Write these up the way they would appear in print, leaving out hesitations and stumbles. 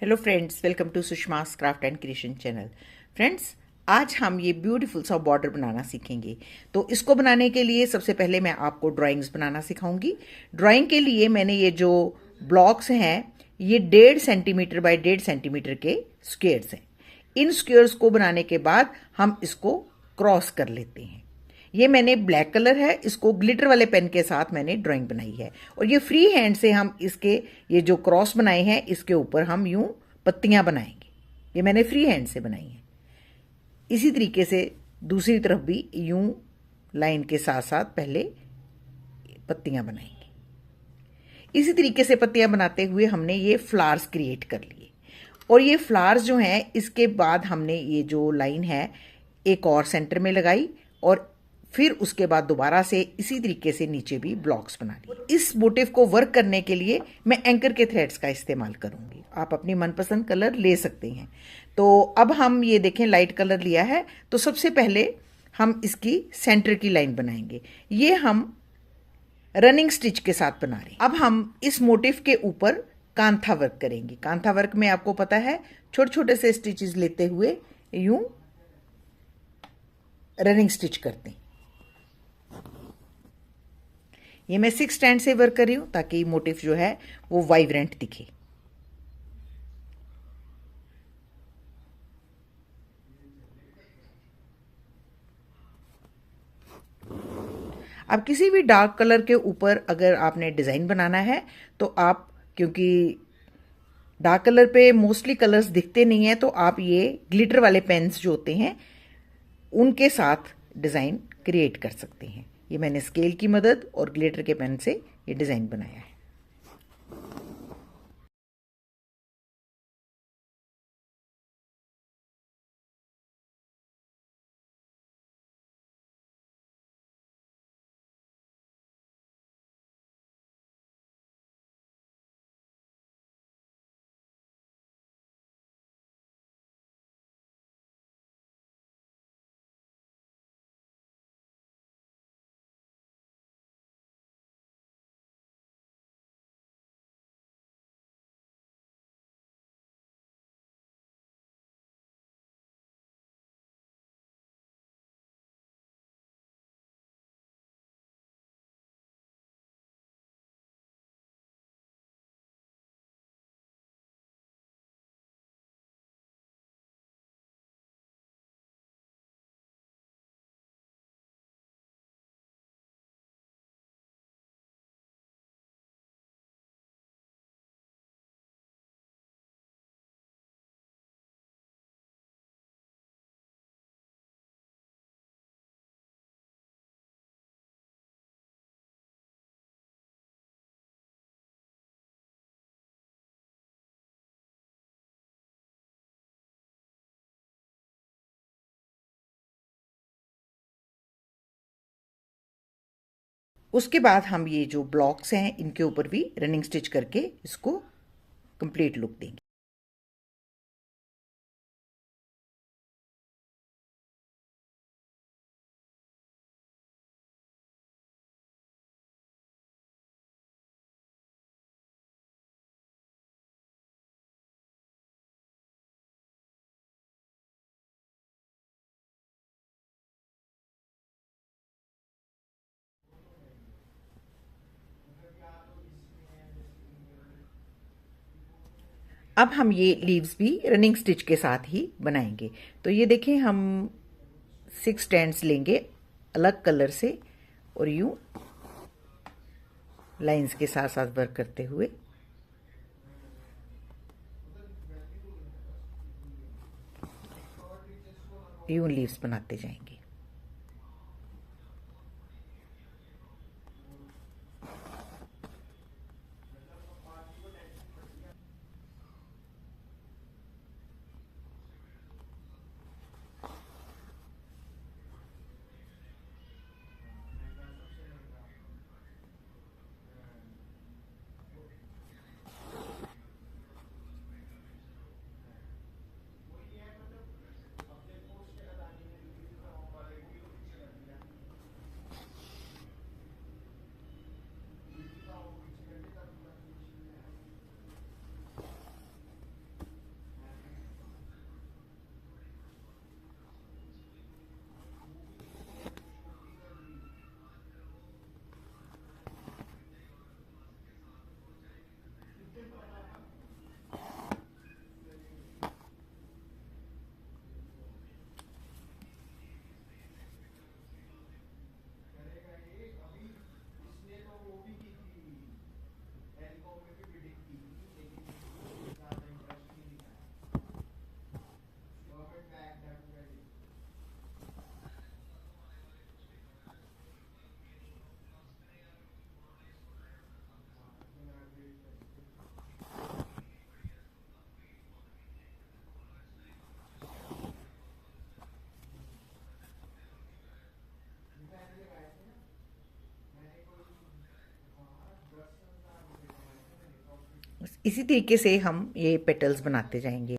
Hello friends, welcome to Sushma's craft and creation channel. Friends, आज हम ये ब्यूटीफुल सा बॉर्डर बनाना सीखेंगे। तो इसको बनाने के लिए सबसे पहले मैं आपको ड्राइंग्स बनाना सिखाऊंगी। ड्राइंग के लिए मैंने ये जो ब्लॉक्स हैं, ये 1.5 सेंटीमीटर बाय 1.5 सेंटीमीटर के स्क्वेयर्स हैं। इन स्क्वेयर्स को बनाने के बाद हम इसको क्रॉस कर लेते हैं। ये मैंने ब्लैक कलर है, इसको ग्लिटर वाले पेन के साथ मैंने ड्राइंग बनाई है। और ये फ्री हैंड से हम इसके ये जो क्रॉस बनाए हैं इसके ऊपर हम यूं पत्तियां बनाएंगे। ये मैंने फ्री हैंड से बनाई हैं। इसी तरीके से दूसरी तरफ भी यूं लाइन के साथ साथ पहले पत्तियां बनाएंगे। इसी तरीके से पत्तियां बनाते हुए हमने ये फ्लावर्स क्रिएट कर लिए। और ये फ्लावर्स जो हैं, इसके बाद हमने ये जो लाइन है एक और सेंटर में लगाई और फिर उसके बाद दोबारा से इसी तरीके से नीचे भी ब्लॉक्स बना लिए। इस मोटिव को वर्क करने के लिए मैं एंकर के थ्रेड्स का इस्तेमाल करूंगी। आप अपनी मनपसंद कलर ले सकते हैं। तो अब हम ये देखें, लाइट कलर लिया है। तो सबसे पहले हम इसकी सेंटर की लाइन बनाएंगे। ये हम रनिंग स्टिच के साथ बना रहे हैं। अब हम इस मोटिव के ऊपर कांथा वर्क करेंगे। कांथा वर्क में आपको पता है, छोटे छोटे से स्टिचेस लेते हुए यूं रनिंग स्टिच करते हैं। ये मैं 6 स्टैंड से वर्क कर रही हूं ताकि मोटिव जो है वो वाइब्रेंट दिखे। अब किसी भी डार्क कलर के ऊपर अगर आपने डिजाइन बनाना है तो आप, क्योंकि डार्क कलर पे मोस्टली कलर्स दिखते नहीं है, तो आप ये ग्लिटर वाले पेन्स जो होते हैं उनके साथ डिजाइन क्रिएट कर सकते हैं। ये मैंने स्केल की मदद और ग्लिटर के पेन से ये डिजाइन बनाया है। उसके बाद हम ये जो ब्लॉक्स हैं इनके ऊपर भी रनिंग स्टिच करके इसको कंप्लीट लुक देंगे। अब हम ये लीव्स भी रनिंग स्टिच के साथ ही बनाएंगे। तो ये देखें, हम 6 स्टैंड्स लेंगे अलग कलर से और यूं लाइंस के साथ साथ वर्क करते हुए यूं लीव्स बनाते जाएंगे। इसी तरीके से हम ये पेटल्स बनाते जाएंगे।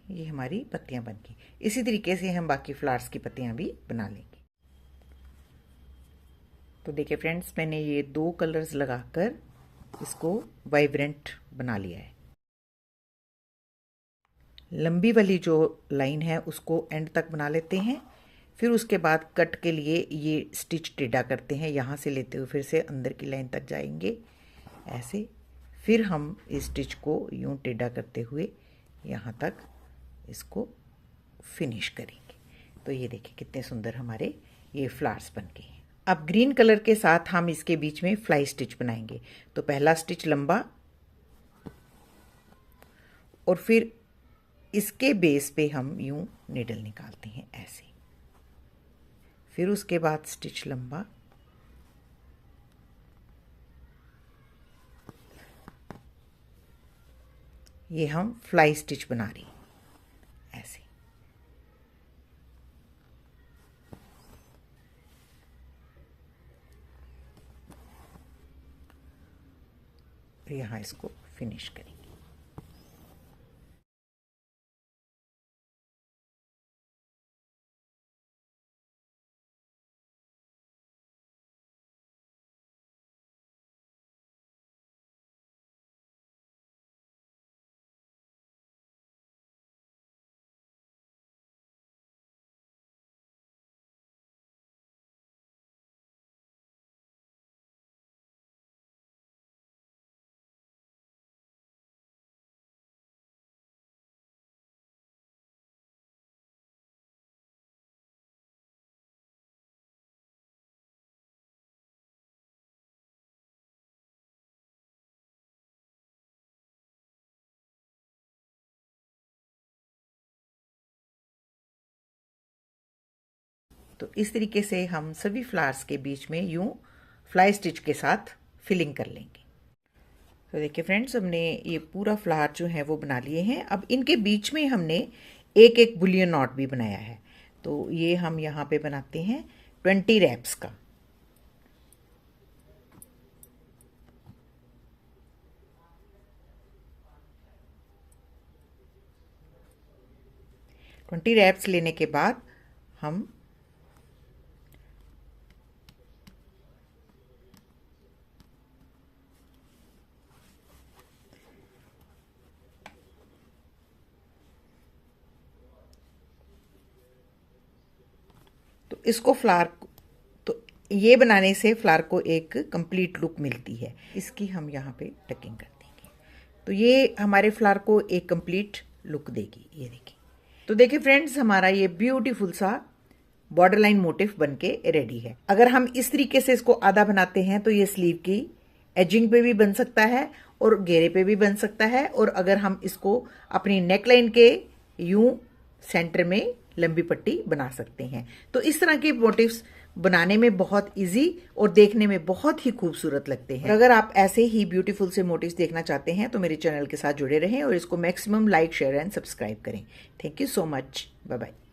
ये हमारी पत्तियां बन गई। इसी तरीके से हम बाकी फ्लावर्स की पत्तियां भी बना लेंगे। तो देखिए फ्रेंड्स, मैंने ये 2 कलर्स लगाकर इसको वाइब्रेंट बना लिया है। लंबी वाली जो लाइन है उसको एंड तक बना लेते हैं। फिर उसके बाद कट के लिए ये स्टिच टेढ़ा करते हैं, यहाँ से लेते हुए फिर से अंदर की लाइन तक जाएंगे ऐसे। फिर हम इस स्टिच को यूं टेढ़ा करते हुए यहाँ तक इसको फिनिश करेंगे। तो ये देखिए कितने सुंदर हमारे ये फ्लावर्स बन गए हैं। अब ग्रीन कलर के साथ हम इसके बीच में फ्लाई स्टिच बनाएंगे। तो पहला स्टिच लंबा और फिर इसके बेस पे हम यूं निडल निकालते हैं ऐसे। फिर उसके बाद स्टिच लंबा, ये हम फ्लाई स्टिच बना रही हैं ऐसे। यहाँ इसको फिनिश करेंगे। तो इस तरीके से हम सभी फ्लावर्स के बीच में यूं फ्लाई स्टिच के साथ फिलिंग कर लेंगे। तो देखिए फ्रेंड्स, हमने ये पूरा फ्लावर जो है वो बना लिए हैं। अब इनके बीच में हमने एक एक बुलियन नॉट भी बनाया है। तो ये हम यहाँ पे बनाते हैं 20 रैप्स का। ट्वेंटी रैप्स लेने के बाद हम तो इसको फ्लावर, तो ये बनाने से फ्लावर को एक कंप्लीट लुक मिलती है। इसकी हम यहाँ पे टकिंग कर देंगे। तो ये हमारे फ्लावर को एक कंप्लीट लुक देगी। ये देखिए। तो देखिए फ्रेंड्स, हमारा ये ब्यूटीफुल सा बॉर्डर लाइन मोटिफ बनके रेडी है। अगर हम इस तरीके से इसको आधा बनाते हैं तो ये स्लीव की एजिंग पे भी बन सकता है और घेरे पे भी बन सकता है। और अगर हम इसको अपनी नेक लाइन के यूं सेंटर में लंबी पट्टी बना सकते हैं। तो इस तरह के मोटिव्स बनाने में बहुत इजी और देखने में बहुत ही खूबसूरत लगते हैं। अगर आप ऐसे ही ब्यूटीफुल से मोटिव्स देखना चाहते हैं तो मेरे चैनल के साथ जुड़े रहें और इसको maximum like, share and subscribe करें। Thank you so much. Bye bye.